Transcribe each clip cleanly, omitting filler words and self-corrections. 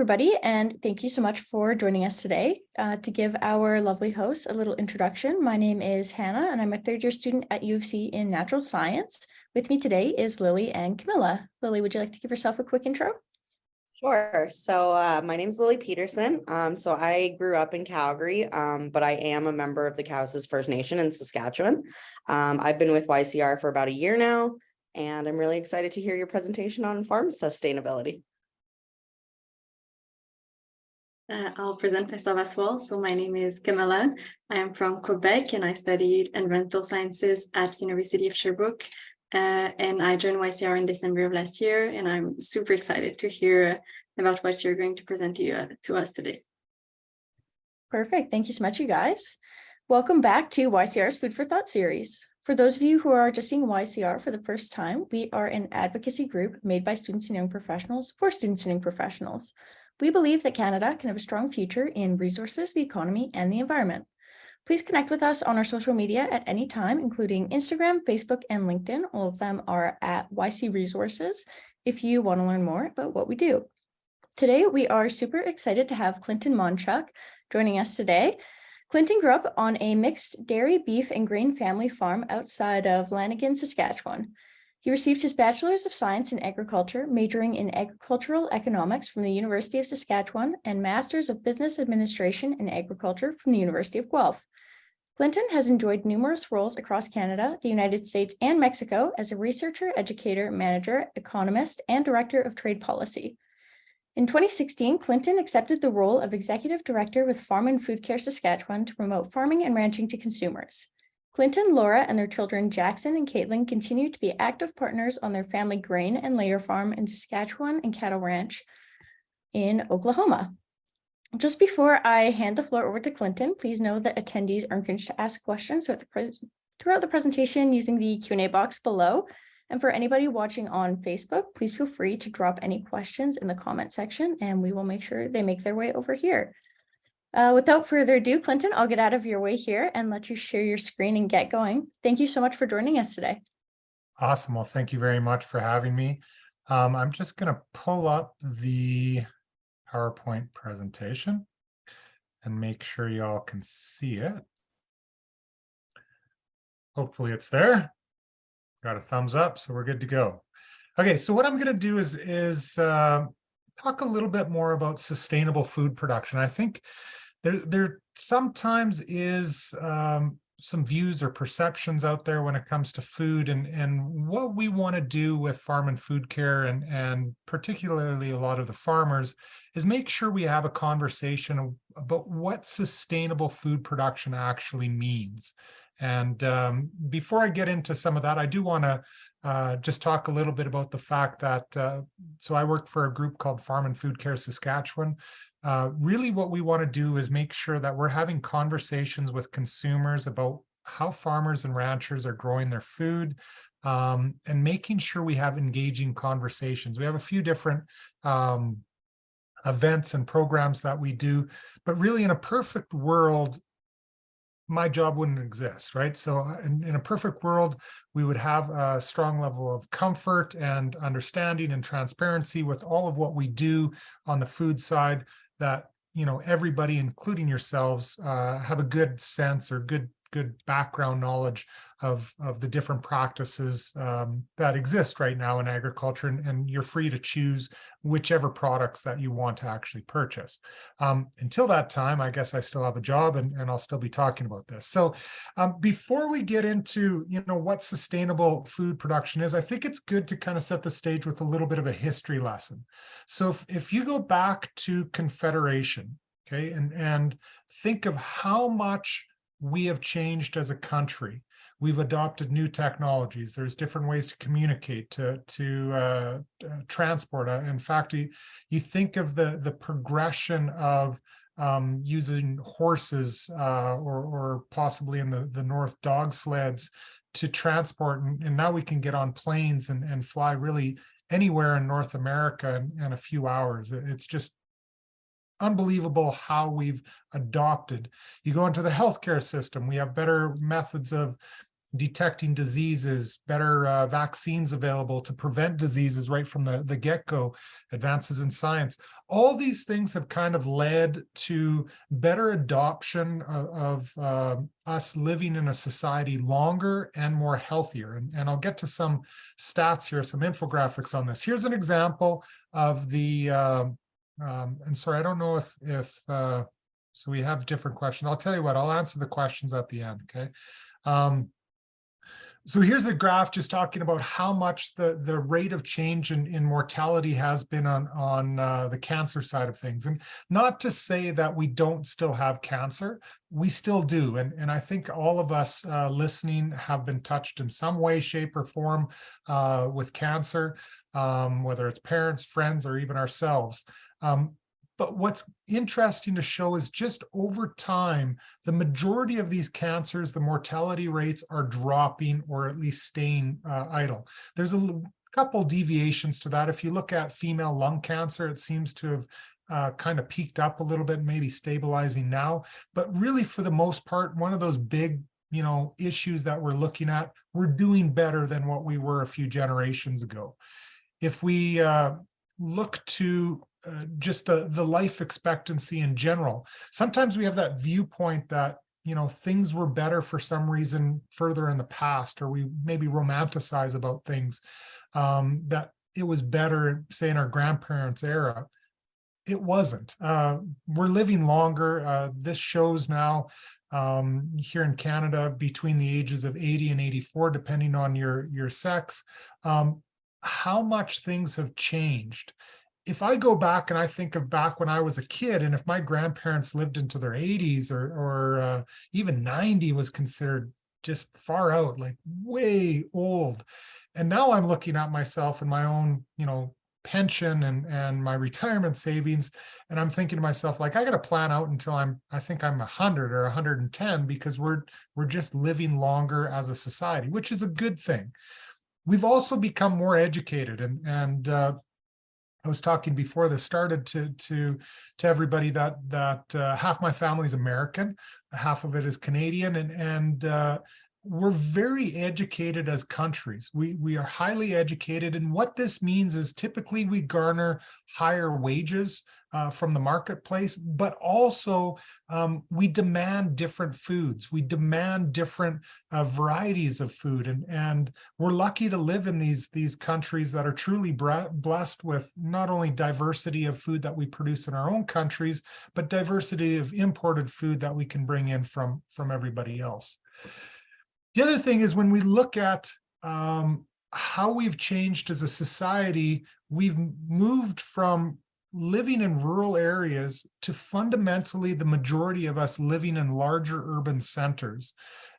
everybody, and thank you so much for joining us today. To give our lovely hosts a little introduction, my name is Hannah, and I'm a third-year student at U of C in natural science. With me today is Lily and Camilla. Lily, would you like to give yourself a quick intro? Sure. So my name is Lily Peterson. So I grew up in Calgary, but I am a member of the Cowessess First Nation in Saskatchewan. I've been with YCR for about a year now, and I'm really excited to hear your presentation on farm sustainability. I'll present myself as well. So my name is Camilla. I am from Quebec and I studied environmental sciences at University of Sherbrooke. And I joined YCR in December of last year, and I'm super excited to hear about what you're going to present to us today. Perfect. Thank you so much, you guys. Welcome back to YCR's Food for Thought series. For those of you who are just seeing YCR for the first time, we are an advocacy group made by students and young professionals for students and young professionals. We believe that Canada can have a strong future in resources, the economy, and the environment. Please connect with us on our social media at any time, including Instagram, Facebook, and LinkedIn. All of them are at YC Resources if you want to learn more about what we do. Today, we are super excited to have Clinton Monchuk joining us today. Clinton grew up on a mixed dairy, beef, and grain family farm outside of Lanigan, Saskatchewan. He received his Bachelors of Science in Agriculture, majoring in agricultural economics from the University of Saskatchewan, and Masters of Business Administration in Agriculture from the University of Guelph. Clinton has enjoyed numerous roles across Canada, the United States, and Mexico as a researcher, educator, manager, economist, and director of trade policy. In 2016, Clinton accepted the role of executive director with Farm Food Care Saskatchewan to promote farming and ranching to consumers. Clinton, Laura, and their children Jackson and Katelyn continue to be active partners on their family grain and layer farm in Saskatchewan and cattle ranch in Oklahoma. Just before I hand the floor over to Clinton, please know that attendees are encouraged to ask questions throughout the presentation using the Q&A box below. And for anybody watching on Facebook, please feel free to drop any questions in the comment section, and we will make sure they make their way over here. Without further ado, Clinton, I'll get out of your way here and let you share your screen and get going. Thank you so much for joining us today. Awesome. Well, thank you very much for having me. I'm just going to pull up the PowerPoint presentation and make sure you all can see it. Hopefully it's there. Got a thumbs up, so we're good to go. Okay, so what I'm going to do is talk a little bit more about sustainable food production. I think there sometimes is some views or perceptions out there when it comes to food, and what we want to do with farm and food care, and particularly a lot of the farmers, is make sure we have a conversation about what sustainable food production actually means. And before I get into some of that, I do want to just talk a little bit about the fact that, so I work for a group called Farm Food Care Saskatchewan. Really what we want to do is make sure that we're having conversations with consumers about how farmers and ranchers are growing their food, and making sure we have engaging conversations. We have a few different events and programs that we do, but really in a perfect world, my job wouldn't exist, right? So in a perfect world, we would have a strong level of comfort and understanding and transparency with all of what we do on the food side, that, you know, everybody, including yourselves, have a good sense or good background knowledge of the different practices that exist right now in agriculture, and you're free to choose whichever products that you want to actually purchase. Until that time, I guess I still have a job, and I'll still be talking about this. So before we get into, you know, what sustainable food production is, I think it's good to kind of set the stage with a little bit of a history lesson. So if you go back to Confederation, okay, and think of how much we have changed as a country. We've adopted new technologies. There's different ways to communicate, to transport. In fact, you think of the progression of using horses or possibly in the north, dog sleds to transport. And now we can get on planes and fly really anywhere in North America in a few hours. It's just unbelievable how we've adopted. You go into the healthcare system, we have better methods of detecting diseases, better vaccines available to prevent diseases right from the get-go, advances in science. All these things have kind of led to better adoption of us living in a society longer and more healthier. And I'll get to some stats here, some infographics on this. Here's an example of the, and sorry, I don't know if so we have different questions. I'll tell you what, I'll answer the questions at the end, okay? So here's a graph just talking about how much the rate of change in mortality has been on the cancer side of things. And not to say that we don't still have cancer, we still do. And I think all of us listening have been touched in some way, shape, or form with cancer, whether it's parents, friends, or even ourselves. But what's interesting to show is just over time, the majority of these cancers, the mortality rates are dropping or at least staying idle. There's a couple deviations to that. If you look at female lung cancer, it seems to have kind of peaked up a little bit, maybe stabilizing now. But really, for the most part, one of those big issues that we're looking at, we're doing better than what we were a few generations ago. If we look to just the life expectancy in general, sometimes we have that viewpoint that things were better for some reason further in the past, or we maybe romanticize about things, that it was better, say, in our grandparents' era. It wasn't. We're living longer. This shows now here in Canada between the ages of 80 and 84, depending on your sex, how much things have changed. If I go back and I think of back when I was a kid, and if my grandparents lived into their 80s or even 90 was considered just far out, like way old. And now I'm looking at myself and my own, pension and my retirement savings, and I'm thinking to myself, like, I got to plan out until I think I'm 100 or 110, because we're just living longer as a society, which is a good thing. We've also become more educated, and I was talking before this started to everybody that half my family is American, half of it is Canadian, and we're very educated as countries. We are highly educated, and what this means is typically we garner higher wages from the marketplace, but also we demand different foods. We demand different varieties of food, and we're lucky to live in these countries that are truly blessed with not only diversity of food that we produce in our own countries, but diversity of imported food that we can bring in from everybody else. The other thing is, when we look at how we've changed as a society, we've moved from living in rural areas to fundamentally the majority of us living in larger urban centers.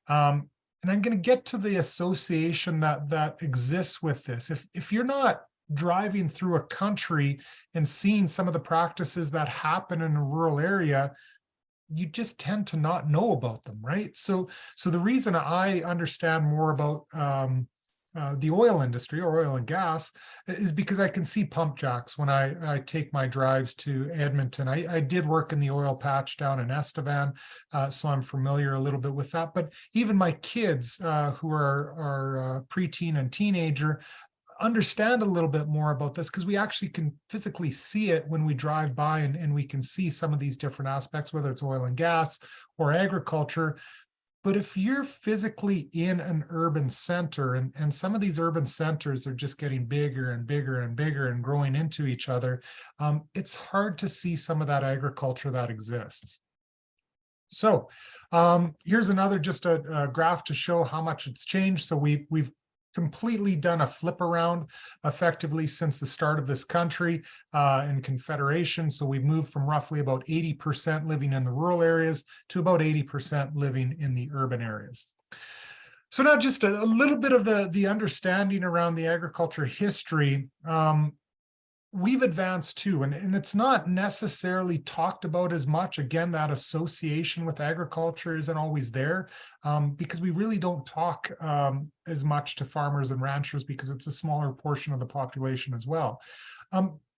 And I'm going to get to the association that exists with this. If you're not driving through a country and seeing some of the practices that happen in a rural area, you just tend to not know about them, right? So the reason I understand more about the oil industry or oil and gas is because I can see pump jacks when I take my drives to Edmonton. I did work in the oil patch down in Estevan, so I'm familiar a little bit with that. But even my kids who are preteen and teenager understand a little bit more about this, because we actually can physically see it when we drive by, and we can see some of these different aspects, whether it's oil and gas or agriculture. But if you're physically in an urban center, and some of these urban centers are just getting bigger and bigger and bigger and growing into each other, it's hard to see some of that agriculture that exists. So here's another, just a graph to show how much it's changed. So we've completely done a flip around effectively since the start of this country in Confederation. So we've moved from roughly about 80% living in the rural areas to about 80% living in the urban areas. So now just a little bit of the understanding around the agriculture history. We've advanced too, and it's not necessarily talked about as much. Again, that association with agriculture isn't always there because we really don't talk as much to farmers and ranchers, because it's a smaller portion of the population as well.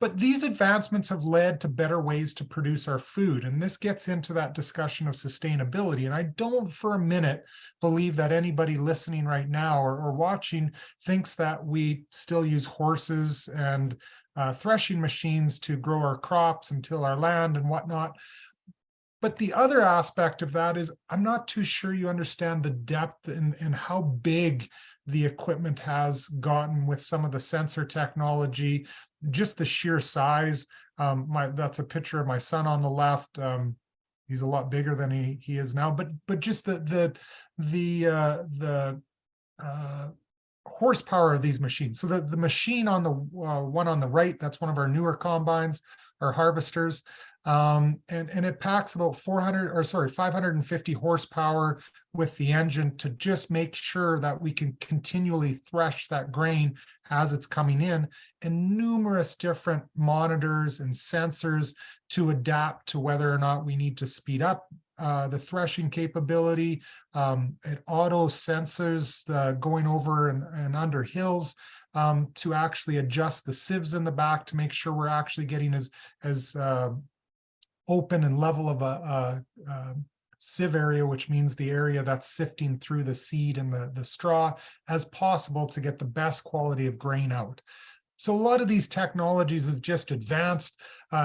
But these advancements have led to better ways to produce our food. And this gets into that discussion of sustainability. And I don't for a minute believe that anybody listening right now or watching thinks that we still use horses and threshing machines to grow our crops and till our land and whatnot. But the other aspect of that is I'm not too sure you understand the depth and how big the equipment has gotten with some of the sensor technology, just the sheer size. That's a picture of my son on the left. He's a lot bigger than he is now, but just the horsepower of these machines. So the machine on the one on the right, that's one of our newer combines, our harvesters. And it packs about 550 horsepower with the engine to just make sure that we can continually thresh that grain as it's coming in, and numerous different monitors and sensors to adapt to whether or not we need to speed up the threshing capability. It auto sensors going over and under hills to actually adjust the sieves in the back to make sure we're actually getting as open and level of a sieve area, which means the area that's sifting through the seed and the straw, as possible to get the best quality of grain out. So a lot of these technologies have just advanced.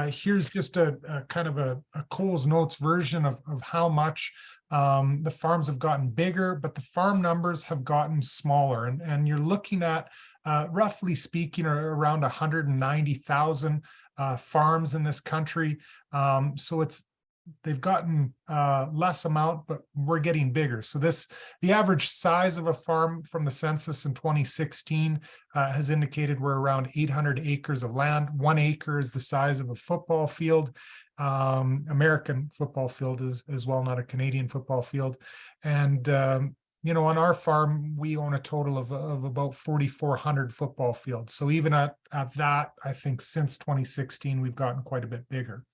Here's just a kind of a Coles Notes version of how much the farms have gotten bigger, but the farm numbers have gotten smaller. And you're looking at, roughly speaking, around 190,000 farms in this country. So they've gotten less amount, but we're getting bigger. So the average size of a farm from the census in 2016 has indicated we're around 800 acres of land. 1 acre is the size of a football field, American football field as well, not a Canadian football field. And on our farm, we own a total of about 4,400 football fields. So even at that, I think since 2016, we've gotten quite a bit bigger.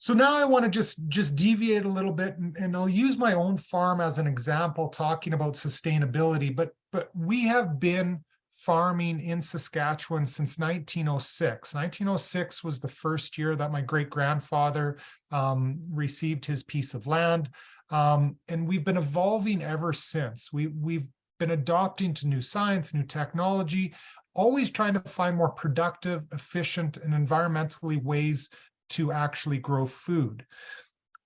So now I want to just deviate a little bit, and I'll use my own farm as an example, talking about sustainability. But we have been farming in Saskatchewan since 1906. 1906 was the first year that my great-grandfather received his piece of land. And we've been evolving ever since. We've been adopting to new science, new technology, always trying to find more productive, efficient, and environmentally ways to actually grow food.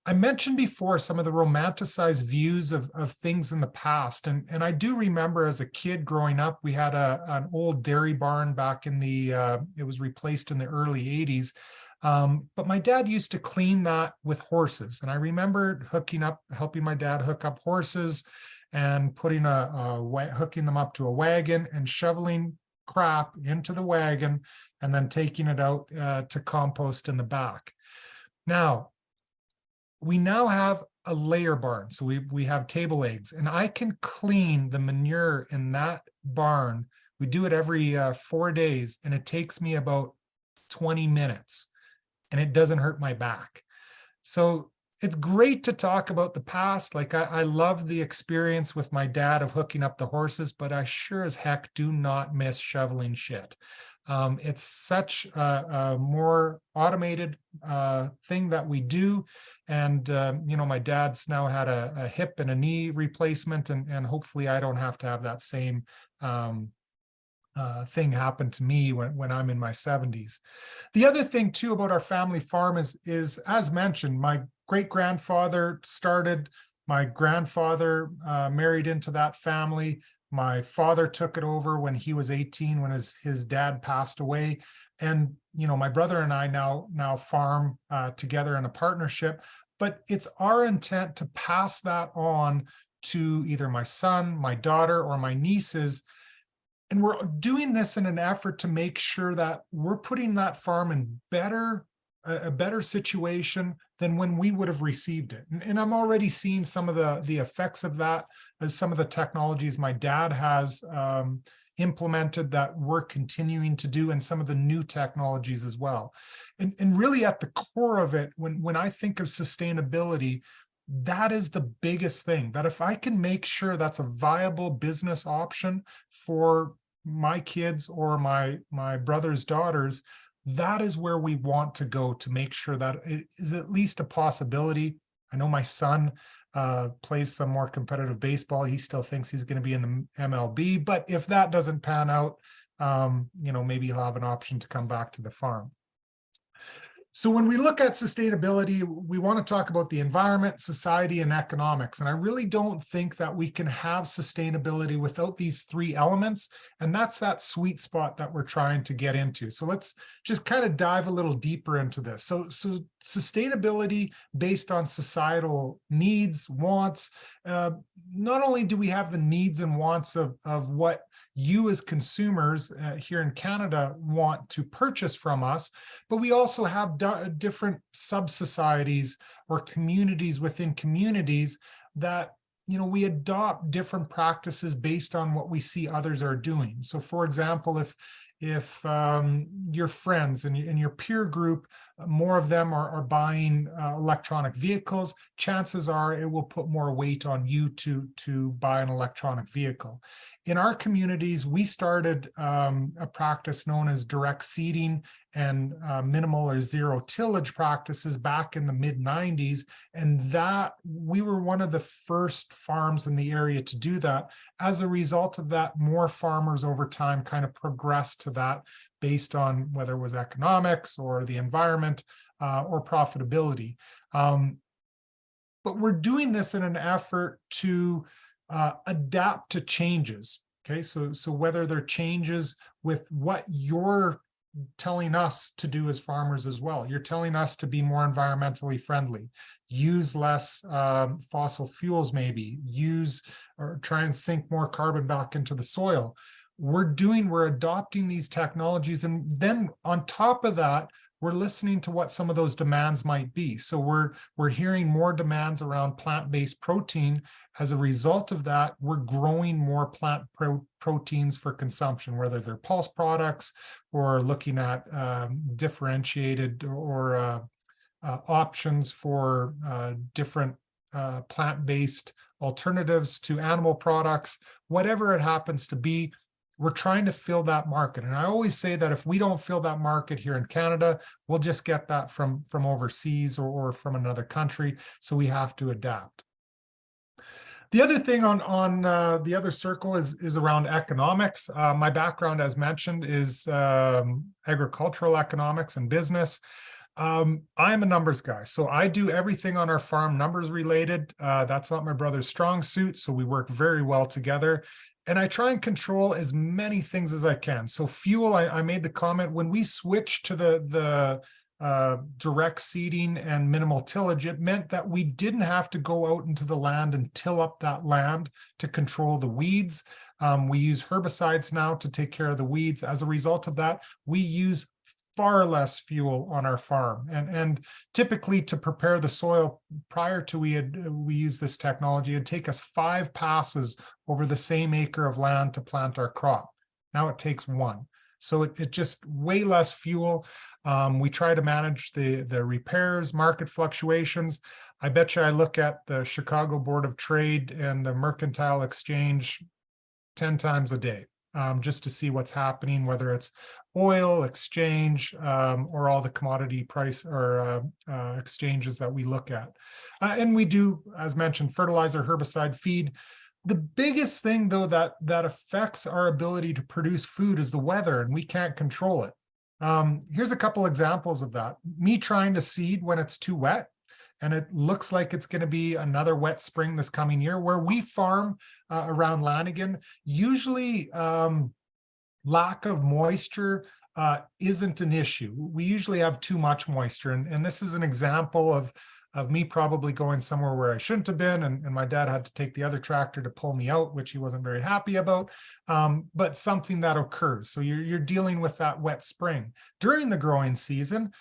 I mentioned before some of the romanticized views of things in the past. And I do remember as a kid growing up, we had an old dairy barn back in it was replaced in the early 80s. But my dad used to clean that with horses. And I remember helping my dad hook up horses and hooking them up to a wagon and shoveling crap into the wagon and then taking it out to compost in the back. Now, we now have a layer barn. So we have table eggs, and I can clean the manure in that barn. We do it every 4 days, and it takes me about 20 minutes. And it doesn't hurt my back. So it's great to talk about the past. Like I love the experience with my dad of hooking up the horses, but I sure as heck do not miss shoveling shit. It's such a more automated thing that we do. And, my dad's now had a hip and a knee replacement, and hopefully I don't have to have that same thing happen to me when I'm in my 70s. The other thing too about our family farm is as mentioned, my great-grandfather started, my grandfather married into that family. My father took it over when he was 18, when his dad passed away. And, my brother and I now farm together in a partnership, but it's our intent to pass that on to either my son, my daughter, or my nieces. And we're doing this in an effort to make sure that we're putting that farm in a better situation than when we would have received it. And I'm already seeing some of the effects of that as some of the technologies my dad has implemented that we're continuing to do, and some of the new technologies as well. And really at the core of it, when I think of sustainability, that is the biggest thing, that if I can make sure that's a viable business option for my kids or my brother's daughters, that is where we want to go to make sure that it is at least a possibility. I know my son plays some more competitive baseball. He still thinks he's going to be in the MLB, but if that doesn't pan out, maybe he'll have an option to come back to the farm. So when we look at sustainability, we want to talk about the environment, society, and economics. And I really don't think that we can have sustainability without these three elements. And that's that sweet spot that we're trying to get into. So let's just kind of dive a little deeper into this. So sustainability based on societal needs, wants. Not only do we have the needs and wants of what you as consumers here in Canada want to purchase from us, but we also have different sub-societies or communities within communities that we adopt different practices based on what we see others are doing. So for example, if your friends and your peer group, more of them are buying electronic vehicles, chances are it will put more weight on you to buy an electronic vehicle. In our communities, we started a practice known as direct seeding and minimal or zero tillage practices back in the mid-90s. And that we were one of the first farms in the area to do that. As a result of that, more farmers over time kind of progressed to that based on whether it was economics or the environment or profitability. But we're doing this in an effort to adapt to changes. Okay, so whether they're changes with what you're telling us to do as farmers as well. You're telling us to be more environmentally friendly, use less fossil fuels, maybe use or try and sink more carbon back into the soil. We're adopting these technologies, and then on top of that, we're listening to what some of those demands might be. So we're hearing more demands around plant-based protein. As a result of that, we're growing more plant proteins for consumption, whether they're pulse products or looking at differentiated or options for different plant-based alternatives to animal products, whatever it happens to be. We're trying to fill that market. And I always say that if we don't fill that market here in Canada, we'll just get that from overseas or from another country. So we have to adapt. The other thing on the other circle is around economics. My background, as mentioned, is agricultural economics and business. I'm a numbers guy, so I do everything on our farm numbers related. That's not my brother's strong suit, so we work very well together. And I try and control as many things as I can. So fuel, I made the comment, when we switched to the direct seeding and minimal tillage, it meant that we didn't have to go out into the land and till up that land to control the weeds. We use herbicides now to take care of the weeds. As a result of that, we use far less fuel on our farm, and typically to prepare the soil prior to we use this technology, it'd take us 5 passes over the same acre of land to plant our crop. Now it takes 1, so it just way less fuel. We try to manage the repairs, market fluctuations. I bet you I look at the Chicago Board of Trade and the Mercantile Exchange 10 times a day. Just to see what's happening, whether it's oil exchange or all the commodity price or exchanges that we look at. And we do, as mentioned, fertilizer, herbicide, feed. The biggest thing, though, that affects our ability to produce food is the weather, and we can't control it. Here's a couple examples of that. Me trying to seed when it's too wet, and it looks like it's going to be another wet spring this coming year. Where we farm around Lanigan, usually lack of moisture isn't an issue. We usually have too much moisture. And this is an example of me probably going somewhere where I shouldn't have been. And my dad had to take the other tractor to pull me out, which he wasn't very happy about. But something that occurs. So you're dealing with that wet spring. During the growing season,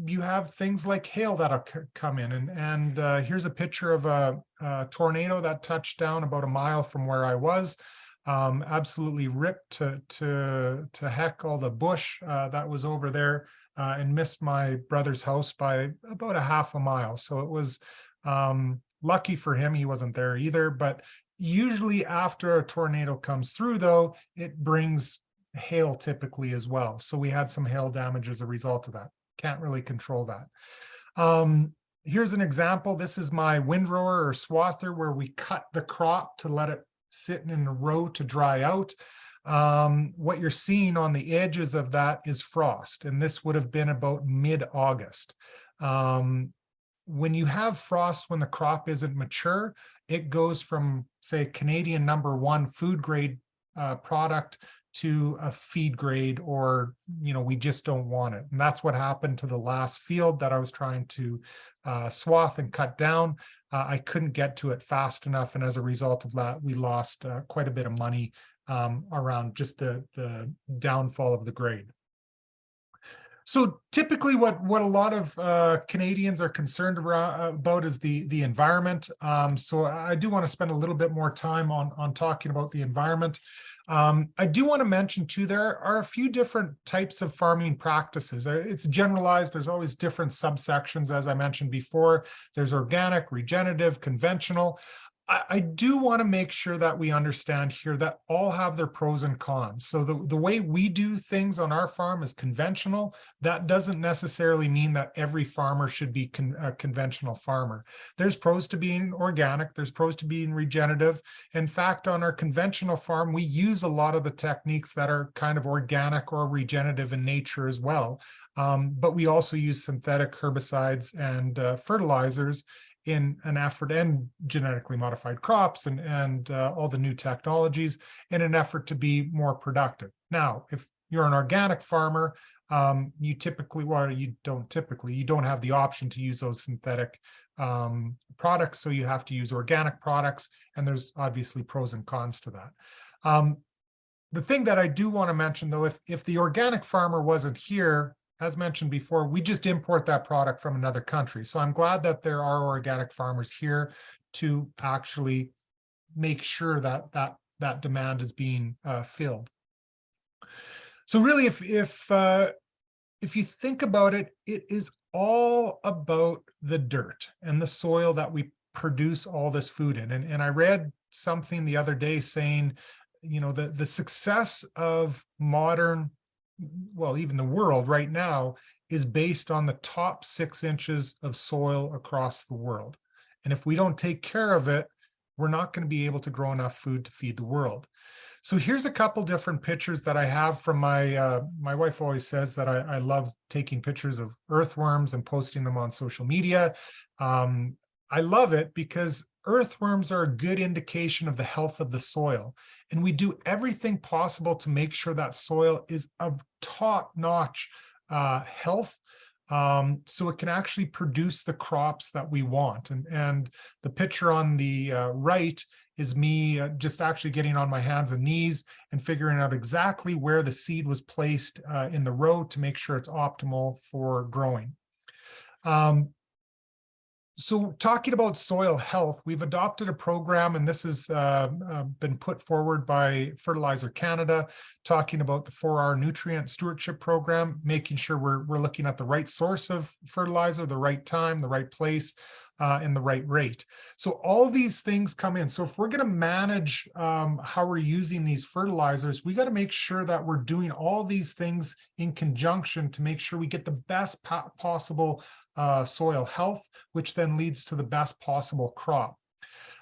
you have things like hail that'll come in. And here's a picture of a tornado that touched down about a mile from where I was. Absolutely ripped to heck all the bush that was over there, and missed my brother's house by about a half a mile. So it was lucky for him, he wasn't there either. But usually after a tornado comes through, though, it brings hail typically as well. So we had some hail damage as a result of that. Can't really control that. Here's an example. This is my windrower or swather where we cut the crop to let it sit in a row to dry out. What you're seeing on the edges of that is frost, and this would have been about mid-August. When you have frost, when the crop isn't mature, it goes from, say, Canadian #1 food grade product to a feed grade, or, we just don't want it. And that's what happened to the last field that I was trying to swath and cut down. I couldn't get to it fast enough. And as a result of that, we lost quite a bit of money around just the downfall of the grade. So typically what a lot of Canadians are concerned about is the environment. So I do want to spend a little bit more time on talking about the environment. I do want to mention too, there are a few different types of farming practices. It's generalized. There's always different subsections, as I mentioned before. There's organic, regenerative, conventional. I do want to make sure that we understand here that all have their pros and cons. So the way we do things on our farm is conventional. That doesn't necessarily mean that every farmer should be a conventional farmer. There's pros to being organic. There's pros to being regenerative. In fact, on our conventional farm, we use a lot of the techniques that are kind of organic or regenerative in nature as well. But we also use synthetic herbicides and fertilizers in an effort, and genetically modified crops and all the new technologies in an effort to be more productive. Now, if you're an organic farmer, you don't have the option to use those synthetic products, so you have to use organic products, and there's obviously pros and cons to that. The thing that I do want to mention, though, if the organic farmer wasn't here, as mentioned before, we just import that product from another country. So I'm glad that there are organic farmers here to actually make sure that that demand is being filled. So really, if you think about it, it is all about the dirt and the soil that we produce all this food in. And I read something the other day saying, the success of modern, well, even the world right now, is based on the top 6 inches of soil across the world. And if we don't take care of it, we're not going to be able to grow enough food to feed the world. So here's a couple different pictures that I have from my wife always says that I love taking pictures of earthworms and posting them on social media. I love it because earthworms are a good indication of the health of the soil. And we do everything possible to make sure that soil is of top-notch health, so it can actually produce the crops that we want. And the picture on the right is me just actually getting on my hands and knees and figuring out exactly where the seed was placed in the row to make sure it's optimal for growing. So talking about soil health, we've adopted a program, and this has been put forward by Fertilizer Canada, talking about the 4R nutrient stewardship program, making sure we're looking at the right source of fertilizer, the right time, the right place, and the right rate. So all these things come in. So if we're going to manage how we're using these fertilizers, we got to make sure that we're doing all these things in conjunction to make sure we get the best possible soil health, which then leads to the best possible crop.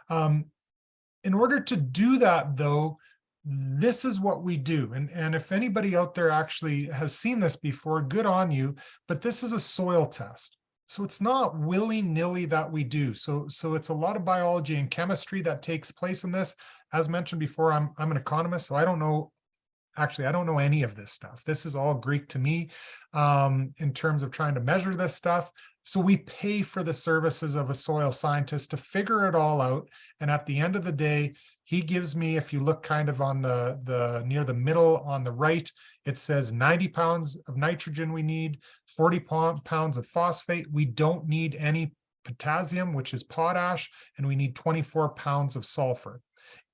In order to do that, though, this is what we do. And if anybody out there actually has seen this before, good on you, but this is a soil test. So it's not willy-nilly that we do. So it's a lot of biology and chemistry that takes place in this. As mentioned before, I'm an economist, so I don't know any of this stuff. This is all Greek to me in terms of trying to measure this stuff. So we pay for the services of a soil scientist to figure it all out. And at the end of the day, he gives me, if you look kind of on the near the middle on the right, it says 90 pounds of nitrogen we need, 40 pounds of phosphate. We don't need any potassium, which is potash, and we need 24 pounds of sulfur.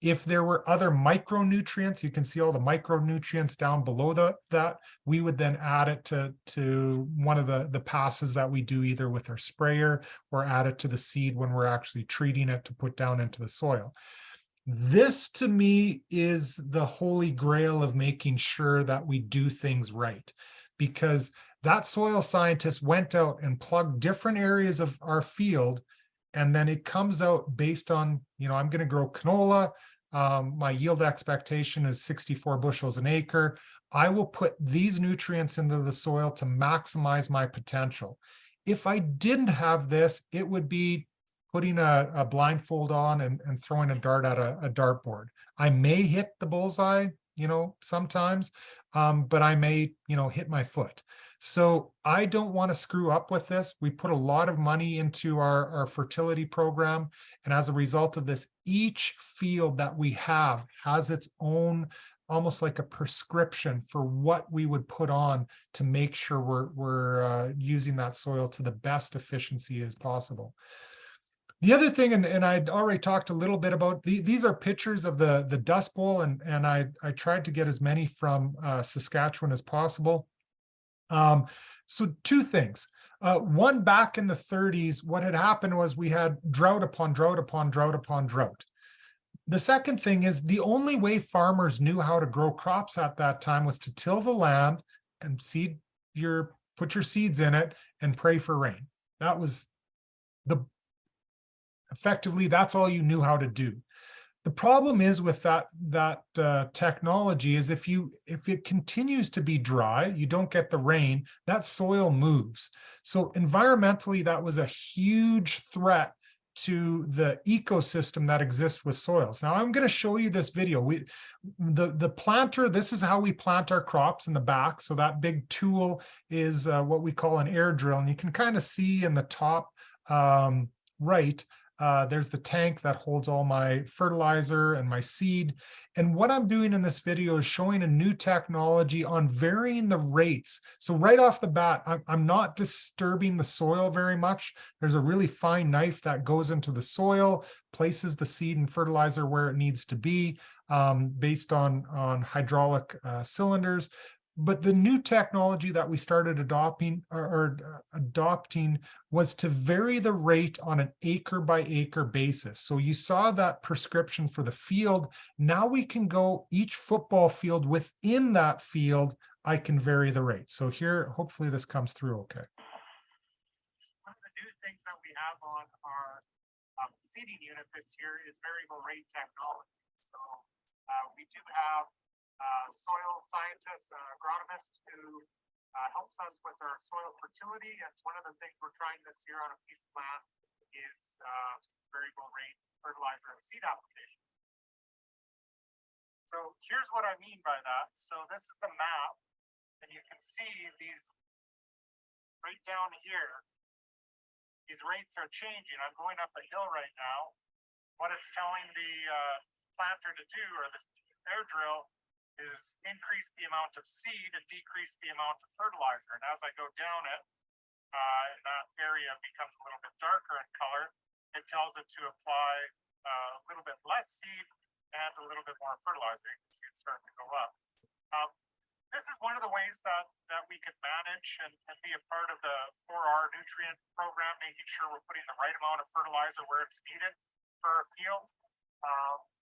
If there were other micronutrients, you can see all the micronutrients down below that, we would then add it to one of the passes that we do either with our sprayer or add it to the seed when we're actually treating it to put down into the soil. This to me is the holy grail of making sure that we do things right, because that soil scientist went out and plugged different areas of our field, and then it comes out based on, I'm going to grow canola. My yield expectation is 64 bushels an acre. I will put these nutrients into the soil to maximize my potential. If I didn't have this, it would be putting a blindfold on and throwing a dart at a dartboard. I may hit the bullseye, sometimes, but I may, hit my foot. So I don't want to screw up with this. We put a lot of money into our fertility program. And as a result of this, each field that we have has its own, almost like a prescription for what we would put on to make sure we're using that soil to the best efficiency as possible. The other thing, and I'd already talked a little bit about, these are pictures of the Dust Bowl, and I tried to get as many from Saskatchewan as possible. So two things. One, back in the 30s, what had happened was we had drought upon drought upon drought upon drought. The second thing is the only way farmers knew how to grow crops at that time was to till the land and put your seeds in it and pray for rain. That was effectively, that's all you knew how to do. The problem is with that technology is if it continues to be dry, you don't get the rain, that soil moves. So environmentally, that was a huge threat to the ecosystem that exists with soils. Now I'm going to show you this video. The planter, this is how we plant our crops in the back. So that big tool is what we call an air drill. And you can kind of see in the top right, there's the tank that holds all my fertilizer and my seed. And what I'm doing in this video is showing a new technology on varying the rates. So right off the bat, I'm not disturbing the soil very much. There's a really fine knife that goes into the soil, places the seed and fertilizer where it needs to be, based on hydraulic cylinders. But the new technology that we started adopting was to vary the rate on an acre by acre basis. So you saw that prescription for the field. Now we can go each football field within that field, I can vary the rate. So here, hopefully this comes through okay. One of the new things that we have on our seeding unit this year is variable rate technology. So we do have soil scientist, agronomist who helps us with our soil fertility. And one of the things we're trying this year on a piece of land is variable rate fertilizer and seed application. So here's what I mean by that. So this is the map, and you can see these right down here. These rates are changing. I'm going up a hill right now. What it's telling the planter to do, or this air drill, is increase the amount of seed and decrease the amount of fertilizer. And as I go down it, that area becomes a little bit darker in color. It tells it to apply a little bit less seed and a little bit more fertilizer. You can see it starting to go up. This is one of the ways that we can manage and be a part of the 4R nutrient program, making sure we're putting the right amount of fertilizer where it's needed for our field.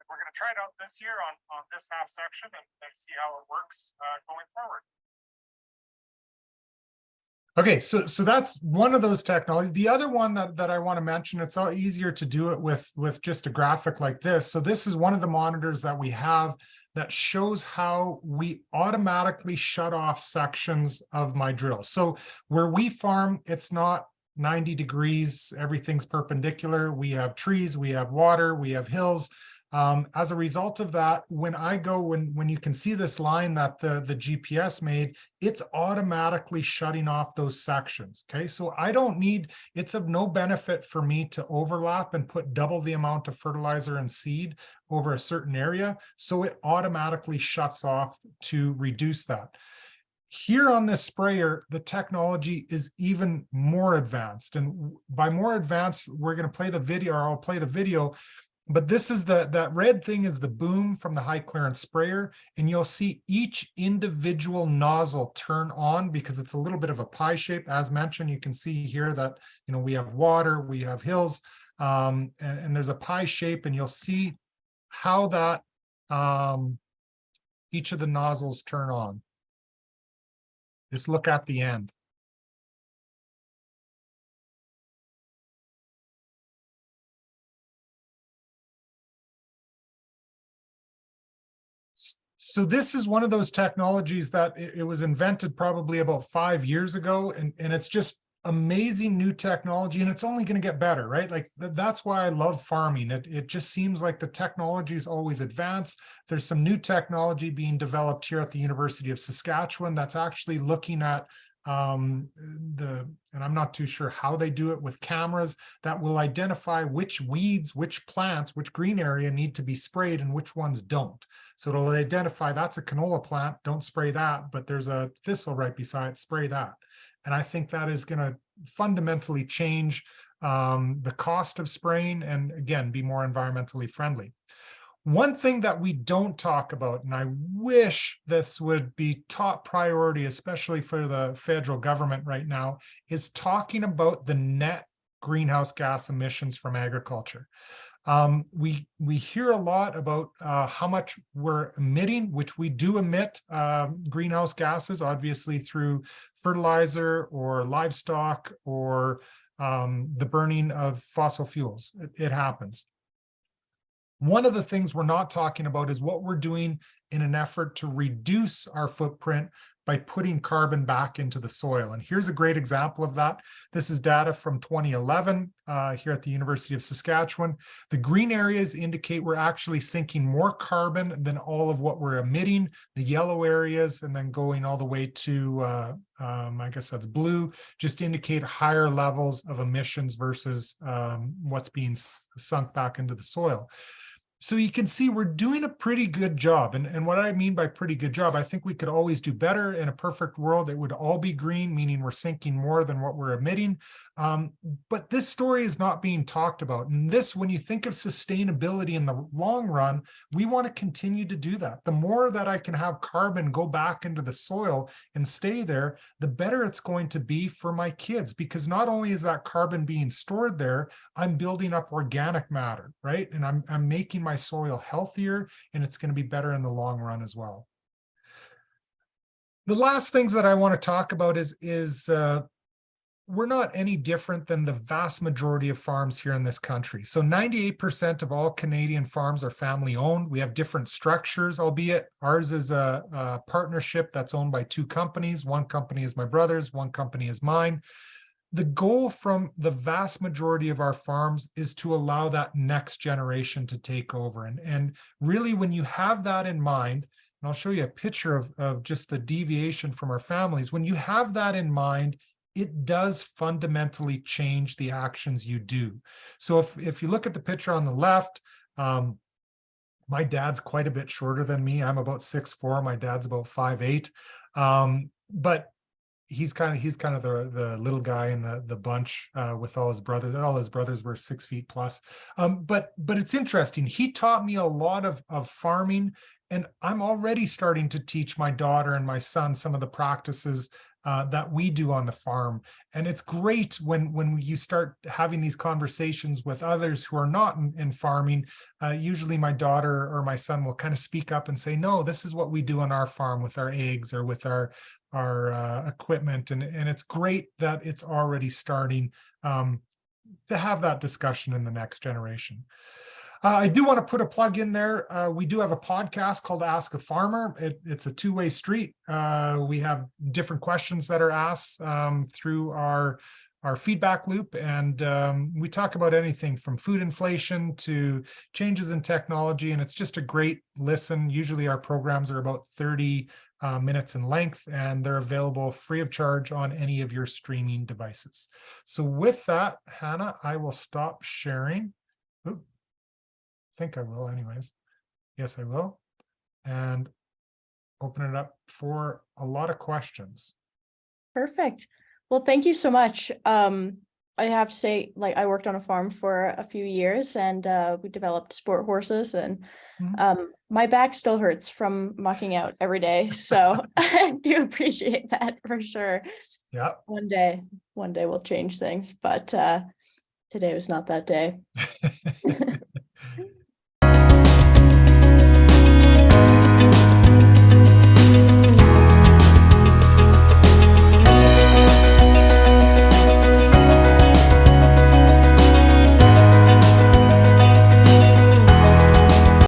We're going to try it out this year on this half section and see how it works going forward. Okay, so that's one of those technologies. The other one that I want to mention, it's all easier to do it with just a graphic like this. So this is one of the monitors that we have that shows how we automatically shut off sections of my drill. So where we farm, it's not 90 degrees, everything's perpendicular. We have trees, we have water, we have hills. As a result of that, when you can see this line that the GPS made, it's automatically shutting off those sections. Okay, so it's of no benefit for me to overlap and put double the amount of fertilizer and seed over a certain area. So it automatically shuts off to reduce that. Here on this sprayer, the technology is even more advanced. And by more advanced, we're going to play the video, or I'll play the video. But this is that red thing is the boom from the high clearance sprayer. And you'll see each individual nozzle turn on because it's a little bit of a pie shape. As mentioned, you can see here that, we have water, we have hills, and there's a pie shape, and you'll see how that each of the nozzles turn on. Just look at the end. So this is one of those technologies that it was invented probably about 5 years ago, and it's just amazing new technology, and it's only going to get better, right? Like that's why I love farming. It just seems like the technology is always advanced. There's some new technology being developed here at the University of Saskatchewan that's actually looking at and I'm not too sure how they do it, with cameras that will identify which weeds, which plants, which green area need to be sprayed and which ones don't. So it'll identify that's a canola plant, don't spray that, but there's a thistle right beside it, spray that. And I think that is going to fundamentally change the cost of spraying and, again, be more environmentally friendly. One thing that we don't talk about, and I wish this would be top priority, especially for the federal government right now, is talking about the net greenhouse gas emissions from agriculture. We hear a lot about how much we're emitting, which we do emit greenhouse gases, obviously through fertilizer or livestock or the burning of fossil fuels. It happens. One of the things we're not talking about is what we're doing in an effort to reduce our footprint by putting carbon back into the soil. And here's a great example of that. This is data from 2011 here at the University of Saskatchewan. The green areas indicate we're actually sinking more carbon than all of what we're emitting. The yellow areas, and then going all the way to, I guess that's blue, just indicate higher levels of emissions versus what's being sunk back into the soil. So you can see we're doing a pretty good job. And what I mean by pretty good job, I think we could always do better. In a perfect world, it would all be green, meaning we're sinking more than what we're emitting. But this story is not being talked about. And this, when you think of sustainability in the long run, we want to continue to do that. The more that I can have carbon go back into the soil and stay there, the better it's going to be for my kids, because not only is that carbon being stored there, I'm building up organic matter, right? And I'm making my soil healthier, and it's going to be better in the long run as well. The last things that I want to talk about is we're not any different than the vast majority of farms here in this country. So 98% of all Canadian farms are family owned. We have different structures, albeit ours is a partnership that's owned by two companies. One company is my brother's, one company is mine. The goal from the vast majority of our farms is to allow that next generation to take over. And really, when you have that in mind, and I'll show you a picture of just the deviation from our families, when you have that in mind, it does fundamentally change the actions you do. So if you look at the picture on the left, my dad's quite a bit shorter than me. I'm about 6'4", my dad's about 5'8". But he's kind of the little guy in the bunch with all his brothers. All his brothers were 6 feet plus. But it's interesting. He taught me a lot of farming, and I'm already starting to teach my daughter and my son some of the practices that we do on the farm. And it's great when you start having these conversations with others who are not in farming. Usually my daughter or my son will kind of speak up and say, no, this is what we do on our farm with our eggs or with our equipment. And it's great that it's already starting to have that discussion in the next generation. I do want to put a plug in there. We do have a podcast called Ask a Farmer. It's a two-way street. We have different questions that are asked through our feedback loop. And we talk about anything from food inflation to changes in technology. And it's just a great listen. Usually our programs are about 30 minutes in length, and they're available free of charge on any of your streaming devices. So with that, Hannah, I will stop sharing. Oop. Think I will anyways. Yes, I will. And open it up for a lot of questions. Perfect. Well, thank you so much. I have to say, like, I worked on a farm for a few years, and we developed sport horses, and my back still hurts from mucking out every day. So I do appreciate that for sure. Yeah. One day we'll change things, but today was not that day.